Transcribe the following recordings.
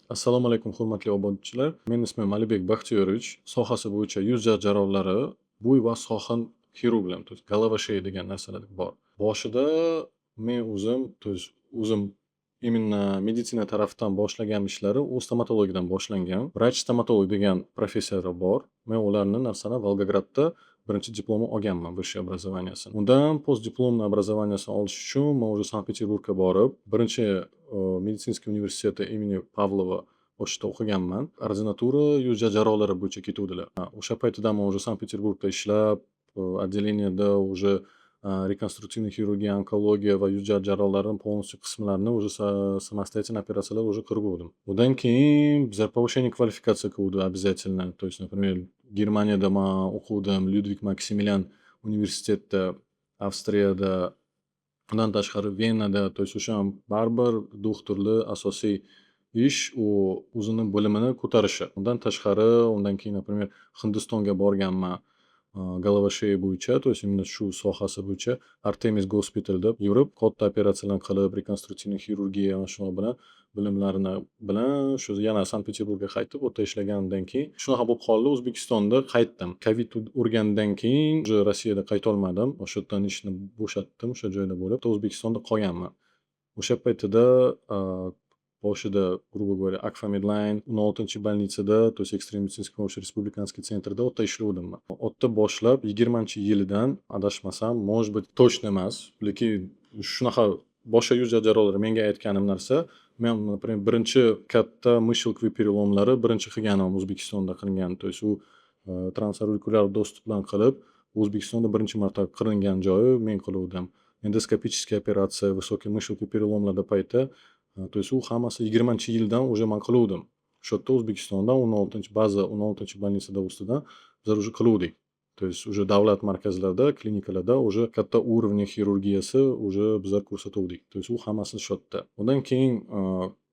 Assalomu alaykum, hurmatli obunachilar. Mening ismim Alibek Baxtiyorovich. Sohasi bo'yicha yuz jarrohlari, bo'y va sohin xirurglar, то есть голова шея degan narsalar bor. Boshida men o'zim, то есть o'zim именно meditsina tarafdan boshlagan ishlari u stomatologiyadan boshlangan. Vrach stomatolog degan professiyalari bor. Men ularni narsani Volgogradda birinchi diplomni olganman, высшее образованиесini. Undan postdiplomniy образованиесini olish uchun men уже Sankt-Peterburgga borib, birinchi медицинский universiteti imени Pavlova o'shda o'qiganman. Ordinatura yuz jarrohlari bo'yicha ketuvdilar. O'sha paytida men уже Sankt-Peterburgda ishlab, отделениеda уже rekonstruktiv xirurgiya, onkologiya va yuz jarrohlarining полностью qismlarini уже самостоятельно operatsiyalar уже qilgandim. Undan keyin bizlar повышение kvalifikatsiya qiluvdi обязательно. То есть, например, Germaniyada men o'quvdim, Ludwig Maximilian universitetida, Avstriyada, undan tashqari Venada, то есть o'sha baribir doktorlik asosiy ish u o'zini bilimini ko'tarishi. Undan tashqari, undan keyin, например, Hindistonga borganman. Голова шея bo'yicha, то есть именно shu sohasi bo'yicha Artemis Gospitalda yurib, katta operatsiyalar qilib, rekonstruktiv xirurgiya va shular bilan bilimlarini bilan shu yana Sankt-Peterburgga qaytib, u yerda ishlagandan keyin shunaqa bo'lib qoldi, O'zbekistonda qaytdim. Covid urgandan keyin уже Rossiyada qaytolmadim. O'sha yerdan ishni bo'shatdim, o'sha joyda bo'lib, O'zbekistonda qolganman. O'sha paytida boshida, грубо говоря, Akfa Medline 16 больницада, то есть ekstrem meditsinskiy pomosh respublikanskiy sentrida o'tda ishlovdim men. O'tda boshlab 20-yilidan adashmasam, может быть, точно emas, lekin shunaqa boshqa yuz jarrohlari menga aytganim narsa, men, например, birinchi katta мышелковый переломlari birinchi qilganim O'zbekistonda qilingan. То есть u transaurikulyar доступ bilan qilib, O'zbekistonda birinchi marta qilingan joyi men qiluvdim. Endoskopическая operatsiya, высокий мышелковый переломlarda payti, то есть u hammasi 20-yildan уже men qiluvdim. Shu yerda O'zbekistonda 16 16 больницада ustidan bizlar уже qiluvdik. То есть уже davlat markazlarida, klinikalarda уже katta уровень xirurgiyasi уже bizlar ko'rsatuvdik. То есть u hammasi shu yerda. Undan keyin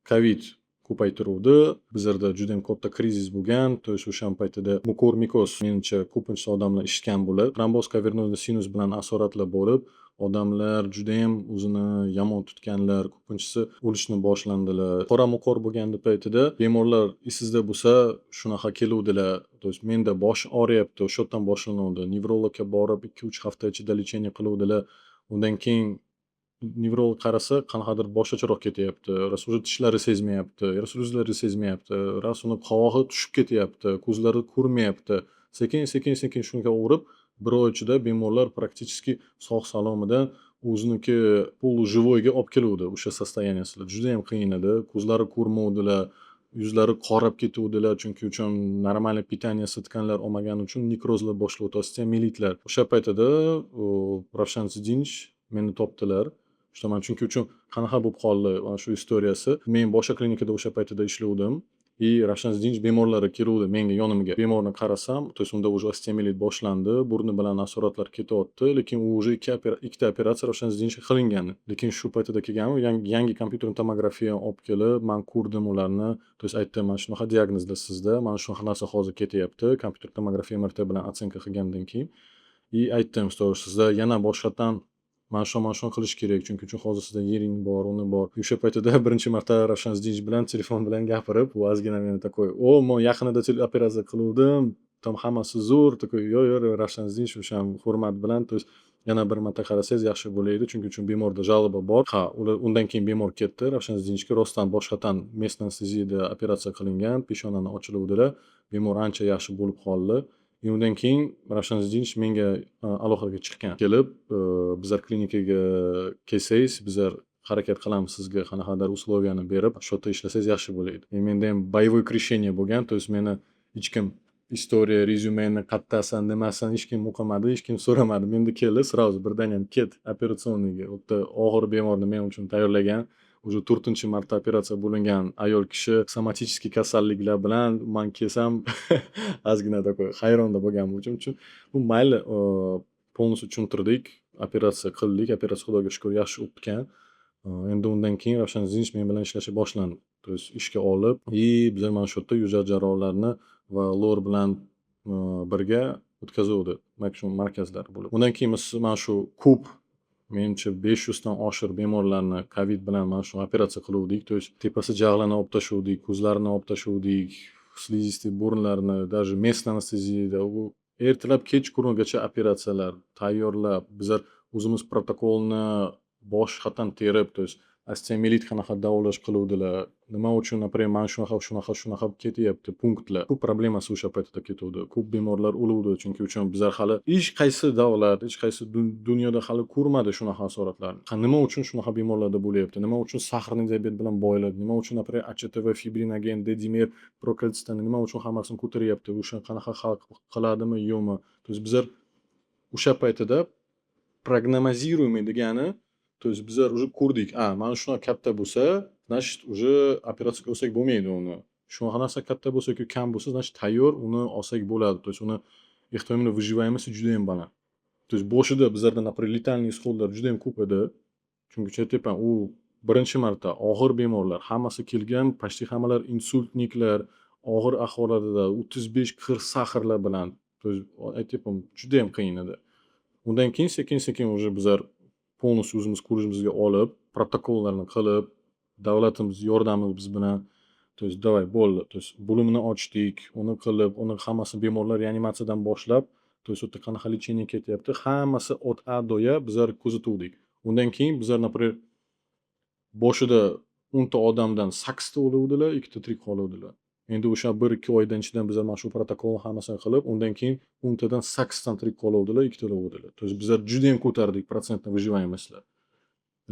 Covid ko'paytiruvdi. Bizlarda juda ham katta krizis bo'lgan. То есть o'sha paytida mukormikoz, menimcha ko'pincha odamlar eshitgan bo'ladi. Tromboz kavernozniy sinus bilan asoratlar bo'lib, odamlar juda ham o'zini yomon tutganlar, ko'pinchisi o'lishni boshlandilar. Qora muqor bo'lganda paytida bemorlar esingizda bo'lsa, shunaqa keluvdilar. То есть menda bosh og'riyapti, o'sha yerdan boshlanuvdi. Nevrologga borib 2-3 hafta ichida lechение qiluvdilar. Undan keyin nevrolog qarasa, qanaqadir boshqacharoq ketyapti. Ras уже tishlari sezmayapti, ras o'zlari sezmayapti, ras uni qovog'i tushib ketyapti, ko'zlari ko'rmayapti. Sekin shunga o'rib, bir oy ichida bemorlar praktически sog' salomidan o'ziniki полуживойga olib keluvdi o'sha состояниесida. Juda ham qiyin edi. Ko'zlari ko'rmovdilar, yuzlari qorab ketuvdilar, chunki uchun normalniy питание sitkanlar olmagani uchun nekrozlar boshlaydi, osteomelitlar. O'sha paytida Ravshan Zidinich meni topdilar. Ishtaman, chunki uchun qanaqa bo'lib qoldi mana shu istoriyasi. Men boshqa klinikada o'sha paytida ishlovdim. И Ravshan Zidinich bemorlari keluvdi menga yonimga. Bemorni qarasam, то есть unda уже osteomelit boshlandi, burni bilan asoratlar ketyapti, lekin u уже ikkita operatsiya Ravshan Zidinich qilingan. Lekin shu paytida kelganim, yangi kompyuter tomografiya olib kelib, men ko'rdim ularni. То есть aytdim, mana shunaqa diagnozda sizda, mana shunaqa narsa hozir ketyapti. Kompyuter tomografiya MRT bilan otsenka qilgandan keyin. И aytdim, sizda yana boshqatdan mana shu qilish kerak, chunki uchun hozir sizda yering bor, uni bor. O'sha paytida birinchi marta Ravshan Zidinich bilan telefon bilan gapirib, u ozgina meni takoy, men yaqinida operatsiya qiluvdim, tam hammasi zo'r, takoy, yo'q, Ravshan Zidinich o'sha hurmat bilan, то есть yana bir marta qarasangiz yaxshi bo'laydi, chunki uchun bemorda жалоба bor. Undan keyin bemor ketdi, Ravshan Zidinichga rostdan boshqatdan местный anesteziyada operatsiya qilingan, peshonani ochiluvdilar. Bemor ancha yaxshi bo'lib qoldi. Undan keyin Ravshan Zidinich menga aloqaga chiqqan. Kelib, bizlar klinikaga kelsangiz, bizlar harakat qilamiz sizga qanaqadir условияni berib, shu yerda ishlasangiz yaxshi bo'laydi. Menda ham boевой крещение bo'lgan, то есть meni hech kim istoriya, rezyumeni qayerdasan, nimasan hech kim o'qimadi, hech kim so'ramadi. Menda keldi, сразу birdan ket operatsionniyga. U yerda og'ir bemorni men uchun tayyorlagan. Уже 4-marta operatsiya bo'lingan ayol kishi somatический kasalliklar bilan men kelsam ozgina takoy hayronda bo'lganim uchun bu mayli, полностью tushuntirdik, operatsiya qildik, operatsiya xudoga shukr yaxshi o'tgan. Endi undan keyin Ravshan Zidinich men bilan ishlashga boshlandi. То есть ishga olib, bizlar mana shu yerda yuz jarrohlarni va lor bilan birga o'tkazuvdi, maksimum markazlar bo'lib. Undan keyin mana shu ko'p menimcha 500 dan oshiq bemorlarni Covid bilan mana shu operatsiya qiluvdik. То есть tepasi jag'larini olib tashlavdik, ko'zlarini olib tashlavdik, слизистый burunlarini, даже местный anesteziyada u ertalab kechqurungacha operatsiyalar tayyorlab, bizlar o'zimiz protokolni boshqatdan terib, то есть osteomilit qanaqa davolash qiluvdilar, nima uchun, например, mana shunaqa ketyapti punktlar. Ko'p problemasi o'sha paytda ketuvdi. Ko'p bemorlar o'luvdi, chunki uchun bizlar hali hech qaysi davlat, hech qaysi dunyoda hali ko'rmadi shunaqa asoratlarni. Nima uchun shunaqa bemorlarda bo'lyapti? Nima uchun sahrli diabet bilan boyiladi? Nima uchun, например, ACTV, fibrinogen, dedimer, prokalsitan nima uchun hammasini ko'taryapti? O'sha qanaqa hal qiladimi, yo'qmi? То есть bizlar o'sha paytida prognoziруемый degani, то есть bizlar уже ko'rdik, mana shunaqa katta bo'lsa, значит уже operatsiya qilsak bo'lmaydi uni. Shunaqa narsa katta bo'lsa-ku, kam bo'lsa, значит tayyor uni olsak bo'ladi. То есть uni ehtimoli выживаемости juda ham baland. То есть boshida bizlarda, например, letalniy исходlar juda ham ko'p edi. Chunki aytyapman, u birinchi marta og'ir bemorlar, hammasi kelgan, почти hammalar insultniklar, og'ir ahvollarda 35-40 sahrlar bilan. То есть aytyapman, juda ham qiyin edi. Undan keyin sekin-sekin уже bizlar полностью o'zimiz ko'rishimizga olib, protokollarni qilib, davlatimiz yordami biz bilan, то есть давай bo'ldi. То есть bo'limni ochdik, uni qilib, uni hammasi bemorlar reanimatsiyadan boshlab, то есть u yerda qanaqa lechение ketyapti, hammasi od A do Ya bizlar kuzatuvdik. Undan keyin bizlar, например, boshida 10 ta odamdan 8 ta o'luvdilar, 2 ta tirik qoluvdilar. Endi o'sha 1-2 oydan ichidan bizlar mana shu protokolni hammasini qilib, undan keyin 10 tadan 8 ta tirik qoluvdilar, 2 ta o'luvdilar. То есть bizlar juda ham ko'tardik protsentni выживаемостьlar.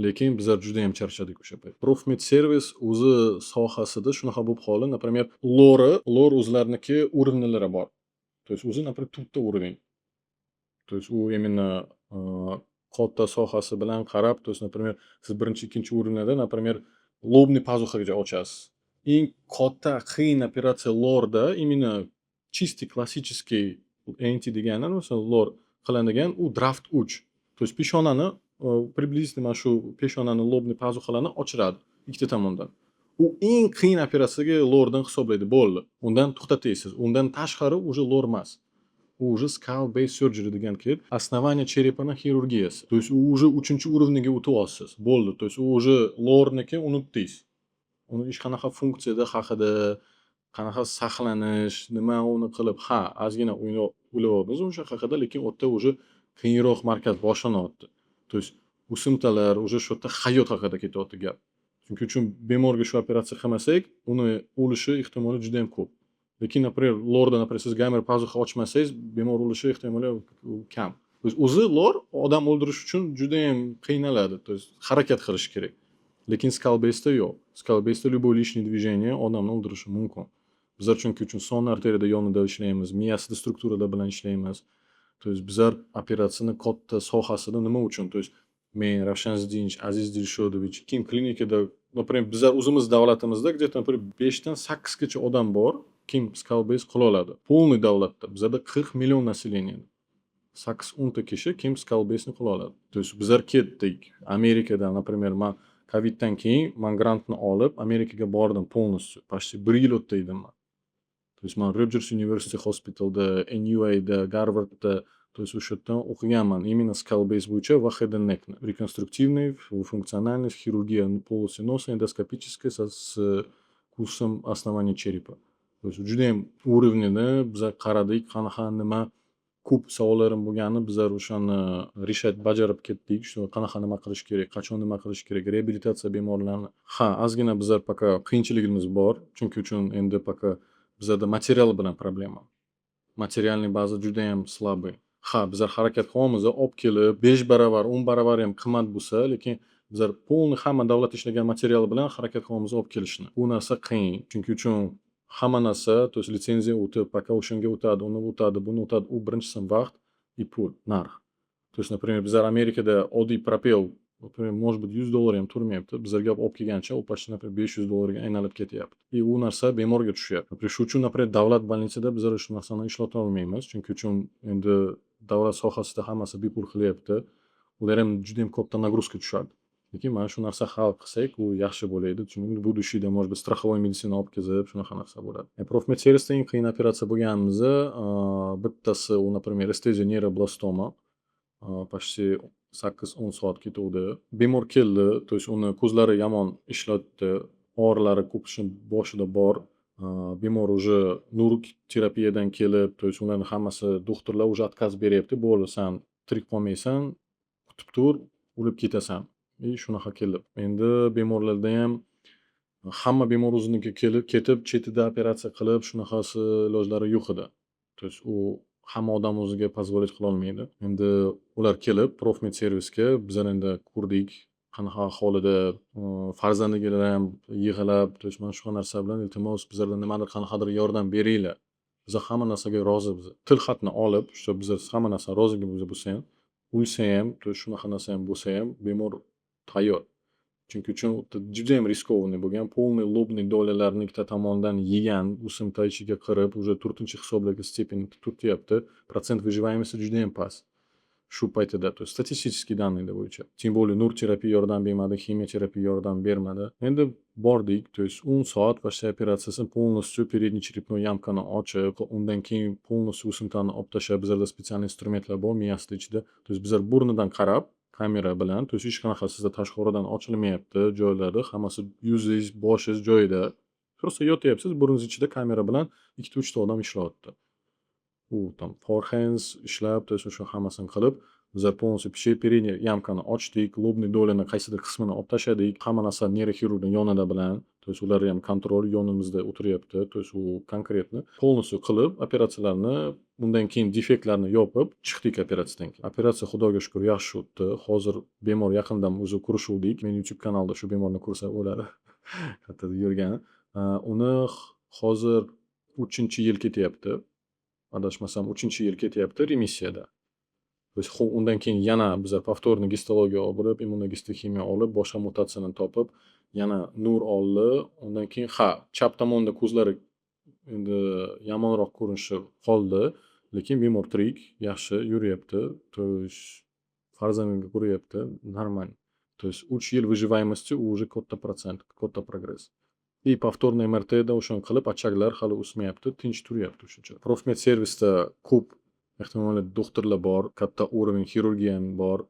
Lekin bizlar juda ham charchadik o'sha payt. Profmedservis o'zi sohasida shunaqa bo'lib qoldi. Например, lor o'zlariniki уровнялari bor. То есть o'zi, например, to'rtta уровень. То есть u именно katta sohasi bilan qarab, то есть, например, siz birinchi, ikkinchi urinada, например, lobniy pazuxagacha ochasiz. Eng katta qiyin operatsiya lorda именно чистый klassический ENT degani, masalan, lor qilinadigan u draft uch. То есть peshonani приблизительно mana shu peshonani lobniy pazuxalarni ochiradi ikkita tomondan. U eng qiyin operatsiyaga lordan hisoblaydi, bo'ldi. Undan to'xtatasiz. Undan tashqari уже lor emas. U уже skull base surgery degan kelib, основание черепini xirurgiyasi. То есть u уже 3-uровньga o'tib olasiz. Bo'ldi. То есть u уже lorniki unutdingiz. Uni hech qanaqa funksiyada haqida, qanaqa saqlanish, nima uni qilib, ozgina o'ylayapmiz o'sha haqida, lekin u yerda уже qiyinroq markaz boshlanyapti. То есть o'simtalar уже shu yerda hayot haqida ketyapti gap. Chunki uchun bemorga shu operatsiya qilmasak, uni o'lishi ehtimoli juda ham ko'p. Lekin, например, lorda, например, siz gamer pazuxa ochmasangiz, bemor o'lishi ehtimoli kam. То есть o'zi lor odam o'ldirish uchun juda ham qiynaladi. То есть harakat qilish kerak. Lekin skull base'da yo'q. Skull base'da любое лишнее движение odamni o'ldirishi mumkin. Bizlar chunki uchun son arteriyada yonida ishlaymiz, miyasida strukturada bilan ishlaymiz. То есть bizlar operatsiyani katta sohasida nima uchun? То есть men, Ravshan Zidinich, Aziz Dilshodovich, kim klinikada, например, bizlar o'zimiz davlatimizda где-то, например, 5 dan 8 gacha odam bor, kim skull base qila oladi. Полный davlatda. Bizlarda 40 million население. 8-10 ta kishi kim skull base'ni qila oladi. То есть bizlar ketdik. Amerikadan, например, men Coviddan keyin men grantni olib Amerikaga bordim полностью. Почти 1 yil o'tdi edim men. То есть men Rogers University Hospitalda, NUA'da, Garvardda, то есть o'sha yerdan o'qiganman. Именно skull base bo'yicha va head and neckni. Rekonstruktivniy, funksionalniy xirurgiya полости носа, эндоскопическая с курсом основания черепа. То есть juda ham уровнida biz qaradik, qanaqa nima ko'p savollarim bo'lgani, bizlar o'shani решать bajarib ketdik. Shu qanaqa nima qilish kerak, qachon nima qilish kerak, reabilitatsiya bemorlarni. Ozgina bizlar пока qiyinchiligimiz bor. Chunki uchun endi пока bizlarda material bilan problema. Materialniy baza juda ham slabый. Bizlar harakat qilyapmiz, olib kelib 5 baravar, 10 baravar ham qimmat bo'lsa, lekin bizlar полный hamma davlat ishlagan material bilan harakat qilyapmiz olib kelishni. Bu narsa qiyin. Chunki uchun hamma narsa, то есть litsenziya o'tib, пока o'shanga o'tadi, uni o'tadi, buni o'tadi, u birinchisi vaqt и pul, narx. То есть, например, bizlar Amerikada oddiy propel, например, может быть $100 ham turmayapti. Bizlarga olib kelgancha u почти, например, $500 ga aylanib ketyapti. И u narsa bemorga tushyapti. Например, shu uchun, например, davlat больницada bizlar shu narsani ishlata olmaymiz. Chunki uchun endi davlat sohasida hammasi bepul qilyapti. Ular ham juda ham katta nagrузка tushadi. Lekin mana shu narsa hal qilsak, u yaxshi bo'ladi. Chunki будущийda, может быть, страховой meditsina olib kelib, shunaqa narsa bo'ladi. Profmedservisda eng qiyin operatsiya bo'lganimiz bittasi, u, например, anesteziya neuroblastoma. Почти 8-10 soat ketuvdi. Bemor keldi, то есть uni ko'zlari yomon ishlatdi, og'riqlari ko'pishni boshida bor. Bemor уже nur terapiyadan kelib, то есть ularni hammasi doktorlar уже отказ beryapti. Bo'ldi, san tirik qolmaysan, kutib tur, o'lib ketasan. Shunaqa keldi. Endi bemorlarda ham hamma bemor o'ziniga kelib, ketib, chetida operatsiya qilib, shunaqasi ilojlari yo'q edi. То есть u hamma odam o'ziga позволить qilolmaydi. Endi ular kelib, Profmed servisga bizlar endi ko'rdik, qanaqa ahvolida, farzandilar ham yig'lab, то есть mana shunaqa narsa bilan iltimos bizlardan nimadir qanaqadir yordam beringlar. Biz hamma narsaga rozimiz. Tilxatni olib, shu bizlar hamma narsa roziga bo'lsa ham, o'lsa ham, то есть shunaqa narsa ham bo'lsa ham bemor tayyor. Chunki uchun juda ham riskovniy bo'lgan, полный lobniy dolalarni ikkita tomonidan yegan, o'simta ichiga kirib, уже 4-hisobdagi stepeni turtyapti. Protsent выживаемости juda ham past. Shu paytida, то есть statistический данныйlar bo'yicha. Тем более nur terapiya yordam bermadi, ximioterapiya yordam bermadi. Endi bordik, то есть 10 soat vash operatsiyasini полностью передний черепной yaмкani ochib, undan keyin полностью o'simtani olib tashlab, bizlarda специальный instrumentlar bor miyasida ichida. То есть bizlar burnidan qarab, kamera bilan, то есть hech qanaqa sizda tashqaridan ochilmayapti joylari, hammasi yuzingiz, boshingiz joyida. Просто yotyapsiz, burningiz ichida kamera bilan 2-3 ta odam ishlayapti. U tam forehands ishlab, то есть o'sha hammasini qilib, bizlar полностью передний yaмкani ochdik, lobniy dolani qaysidir qismini olib tashladik. Hamma narsa neyroxirurgning yonida bilan, то есть ular ham kontrol yonimizda o'tiryapti, то есть u konkretni полностью qilib, operatsiyalarni, undan keyin defektlarni yopib, chiqdik operatsiyadan keyin. Operatsiya xudoga shukr yaxshi o'tdi. Hozir bemor yaqindan o'zi ko'rishuvdik. Men YouTube kanalda shu bemorni ko'rsa bo'ladi. Qayerda yurgani. Uni hozir 3-yil ketyapti. Adashmasam 3-yil ketyapti remissiyada. То есть undan keyin yana bizlar повторный gistologiya olib, immunohistoximiya olib, boshqa mutatsiyani topib, yana nur oldi. Undan keyin chap tomonda ko'zlari endi yomonroq ko'rinishi qoldi, lekin bemor tirik, yaxshi yuryapti. То есть farzandini ko'ryapti, normal. То есть 3 yil выживаемости уже katta protsent, katta progress. И повторный MRTda o'shani qilib, achaglar hali o'smayapti, tinch turyapti o'shacha. Profmed servisda ko'p ehtimolli doktorlar bor, katta уровень xirurgiya ham bor.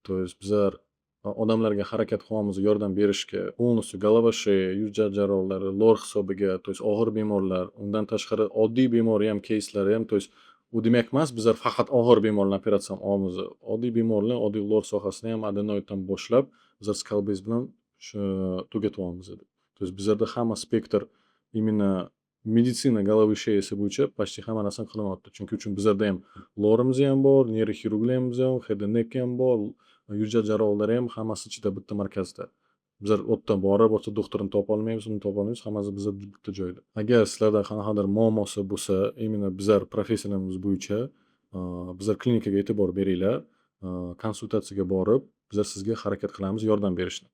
То есть bizlar odamlarga harakat qilamiz yordam berishga, полностью голова шея, yuz jarrohlari, lor hisobiga, то есть og'ir bemorlar, undan tashqari oddiy bemor ham кейslari ham, то есть u demak emas, bizlar faqat og'ir bemorlarni operatsiya qilamiz. Oddiy bemorlar, oddiy lor sohasini ham adenoiddan boshlab, bizlar Scalbase bilan shu tugatyapmiz edi. То есть bizlarda hamma spektr именно meditsina головы sheyasi bo'yicha почти hamma narsani qilyapti. Chunki uchun bizlarda ham lorimiz ham bor, neyroxirurglarimiz ham, head and neck ham bor, yuz jarrohlari ham hammasi ichida bitta markazda. Bizlar o'tdan borib, o'tda doktorini topolmaymiz, uni topolmaymiz, hammasi bizda bitta joyda. Agar sizlarda qanaqadir muammosi bo'lsa, именно bizlar professiyamiz bo'yicha bizlar klinikaga e'tibor beringlar, konsultatsiyaga borib, bizlar sizga harakat qilamiz yordam berishni.